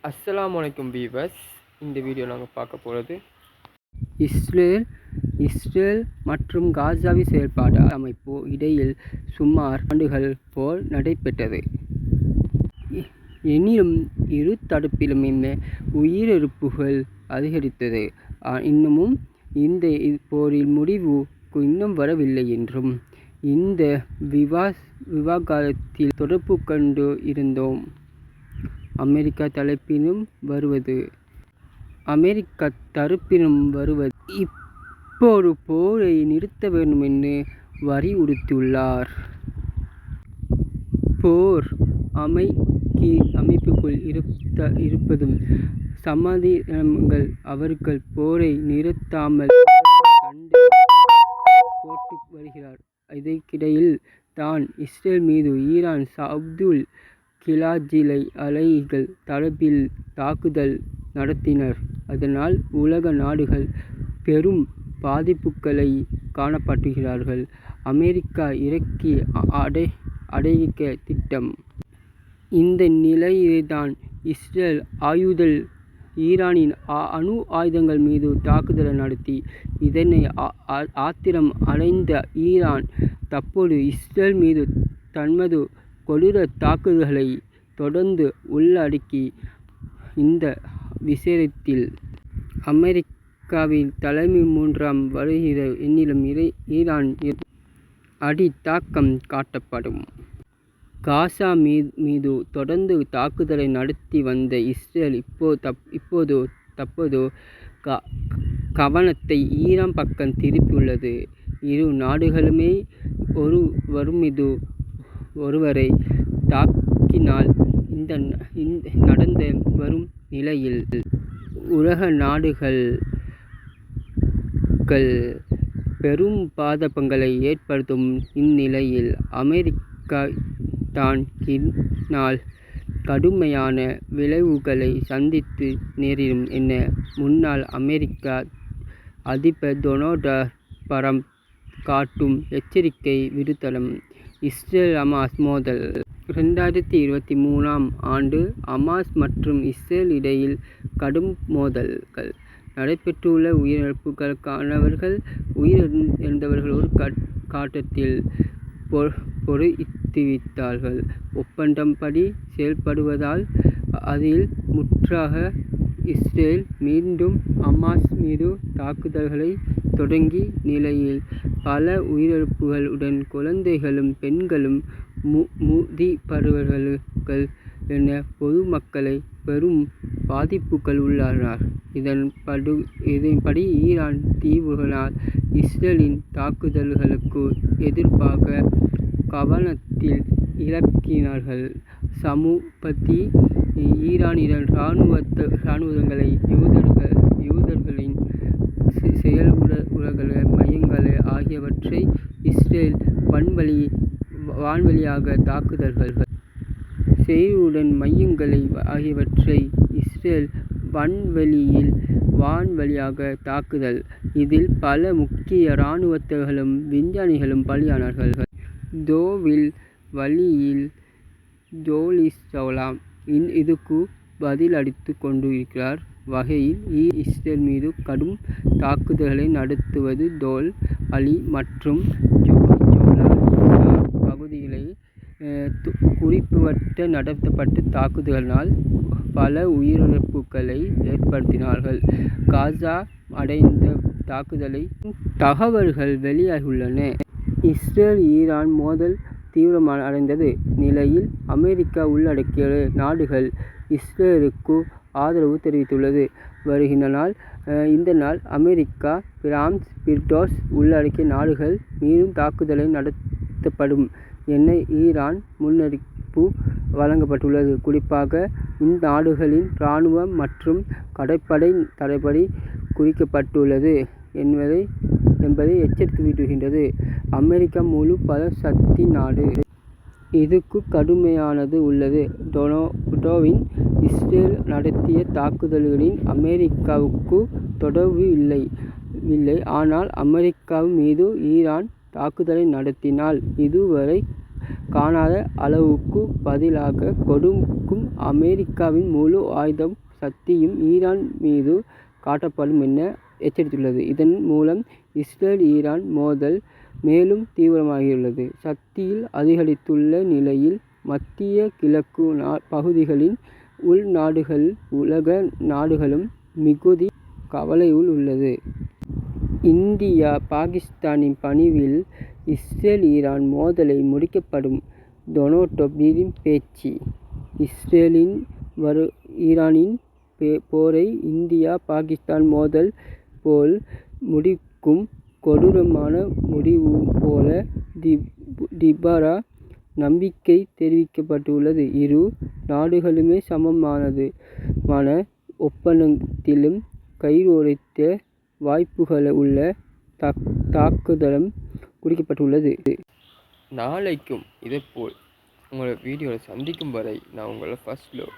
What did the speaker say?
அஸ்ஸலாமு அலைக்கும் வீவர்ஸ். இந்த வீடியோ நாங்கள் பார்க்க போகிறது இஸ்ரேல் மற்றும் காசாவி செயல்பாடு அமைப்பு இடையில் சுமார் ஆண்டுகள் போர் நடைபெற்றது. எனினும் இரு தரப்பிலும் இந்த உயிரிழப்புகள் அதிகரித்தது. இன்னமும் இந்த போரில் முடிவு இன்னும் வரவில்லை என்றும் இந்த விவகாரத்தில் தொடர்பு கண்டு இருந்தோம். அமெரிக்கா தரப்பிலும் வருவது இப்போது போரை நிறுத்த வேண்டும் என்று வலியுறுத்தியுள்ளார். போர் அமைப்புக்குள் இருப்பதும் சமாதானங்கள் அவர்கள் போரை நிறுத்தாமல் சண்டை போட்டு வருகிறார். இதற்கிடையில் தான் இஸ்ரேல் மீது ஈரான் சாதுல் கிளாஜிலைகள் தரப்பில் தாக்குதல் நடத்தினர். அதனால் உலக நாடுகள் பெரும் பாதிப்புகளை காணப்படுகிறார்கள். அமெரிக்கா இறக்கி அடைக்க திட்டம். இந்த நிலையில்தான் இஸ்ரேல் ஈரானின் அணு ஆயுதங்கள் மீது தாக்குதல் நடத்தி இதனை ஆத்திரம் அடைந்த ஈரான் தற்போது இஸ்ரேல் மீது தனது கொடூர தாக்குதல்களை தொடர்ந்து உள்ளடக்கி இந்த விஷயத்தில் அமெரிக்காவின் தலைமை மூன்றாம் வருகிற எண்ணிலும் ஈரான் தாக்கம் காட்டப்படும். காசா மீது தொடர்ந்து தாக்குதலை நடத்தி வந்த இஸ்ரேல் தற்போது கவனத்தை ஈரான் பக்கம் திருப்பியுள்ளது. இரு நாடுகளுமே ஒருவரை தாக்கினால் நடந்து வரும் நிலையில் உலக நாடுகள் பெரும் பாதகங்களை ஏற்படுத்தும் இந்நிலையில் அமெரிக்கா தான் இதனால் கடுமையான விளைவுகளை சந்தித்து நேரிடும் என முன்னாள் அமெரிக்க அதிபர் டொனால்ட் ட்ரம்ப் காட்டும் எச்சரிக்கை விடுத்தார். இஸ்ரேல் ஹமாஸ் மோதல் 2023ஆம் ஆண்டு ஹமாஸ் மற்றும் இஸ்ரேல் இடையில் கடும் மோதல்கள் நடைபெற்றுள்ள உயிரிழந்தவர்கள் ஒரு கட்டத்தில் பொறுத்துவித்தார்கள். ஒப்பந்தப்படி செயல்படுவதால் அதில் முற்றாக இஸ்ரேல் மீண்டும் ஹமாஸ் மீது தாக்குதல்களை தொடங்கிய நிலையில் பல உயிரிழப்புகளுடன் குழந்தைகளும் பெண்களும் முதியவர்கள் என பொதுமக்களை பெரும் பாதிப்புகள் உள்ளார். இதன்படி ஈரான் தீவுகளால் இஸ்ரேலின் தாக்குதல்களுக்கு எதிர்ப்பாக கவனத்தில் இறக்கினார்கள். சமூகத்தில் ஈரானின் இராணுவங்களை யூதர்களின் செயல்முறை மையங்கள் ஆகியவற்றை இஸ்ரேல் வான்வழியாக தாக்குதல்கள் செய்துடன் மையங்கள் ஆகியவற்றை இஸ்ரேல் வான்வழியாக தாக்குதல். இதில் பல முக்கிய இராணுவர்களும் விஞ்ஞானிகளும் பலியானார்கள். தோவில் வழியில் ஜோலிசலாம் இதுக்கு பதிலளித்து கொண்டிருக்கிற வகையில் இஸ்ரேல் மீது கடும் தாக்குதல்களை நடத்துவது தோல் அலி மற்றும் ஜோலா பகுதிகளில் குறிப்பிட்ட நடத்தப்பட்ட தாக்குதல்களால் பல உயிரிழப்புகளை ஏற்படுத்தினார்கள். காசா அடைந்த தாக்குதலை தகவல்கள் வெளியாகியுள்ளன. இஸ்ரேல் ஈரான் மோதல் தீவிரமடைந்த நிலையில் அமெரிக்கா உள்ளடக்கிய நாடுகள் இஸ்ரேலுக்கு ஆதரவு தெரிவித்து வருகின்றன. இதனால் அமெரிக்கா, பிரான்ஸ், பிரிட்டன் உள்ளடக்கிய நாடுகள் மீதும் தாக்குதலை நடத்தப்படும் என ஈரான் முன்னறிவிப்பு வழங்கப்பட்டுள்ளது. குறிப்பாக இந்நாடுகளின் இராணுவம் மற்றும் கடற்படை தளபதி குறிக்கப்பட்டுள்ளது என்பதை எச்சரித்துவிடுகின்றது. அமெரிக்கா முழு பலசக்தி நாடு. இதுக்கு கடுமையானது உள்ளது. டொனால்ட் இஸ்ரேல் நடத்திய தாக்குதல்களில் அமெரிக்காவுக்கு தொடர்பு இல்லை. ஆனால் அமெரிக்கா மீது ஈரான் தாக்குதலை நடத்தினால் இதுவரை காணாத அளவுக்கு பதிலாக கொடுக்கும் அமெரிக்காவின் முழு ஆயுத சக்தியும் ஈரான் மீது காட்டப்படும் என எச்சரித்துள்ளது. இதன் மூலம் இஸ்ரேல் ஈரான் மோதல் மேலும் தீவிரமாகியுள்ளது. சக்தியில் அதிகரித்துள்ள நிலையில் மத்திய கிழக்கு பகுதிகளின் உள்நாடுகள் உலக நாடுகளும் மிகுதி கவலையில் உள்ளது. இந்தியா பாகிஸ்தானின் பணிவில் இஸ்ரேல் ஈரான் மோதலை முடிக்கப்படும் டொனால்ட் ட்ரம்பின் பேச்சு. இஸ்ரேலின் ஈரானின் போரை இந்தியா பாகிஸ்தான் மோதல் போல் முடிக்கும் கொடூரமான முடிவு போல டிபாரா நம்பிக்கை தெரிவிக்கப்பட்டுள்ளது. இரு நாடுகளுமே சமமான ஒப்பந்தத்திலும் கையெழுத்திட வாய்ப்புகள் உள்ள தாக்குதலும் குறிக்கப்பட்டுள்ளது. நாளைக்கும் இதேபோல் உங்களை வீடியோவில் சந்திக்கும் வரை நான் உங்களை ஃபர்ஸ்ட் லவ்.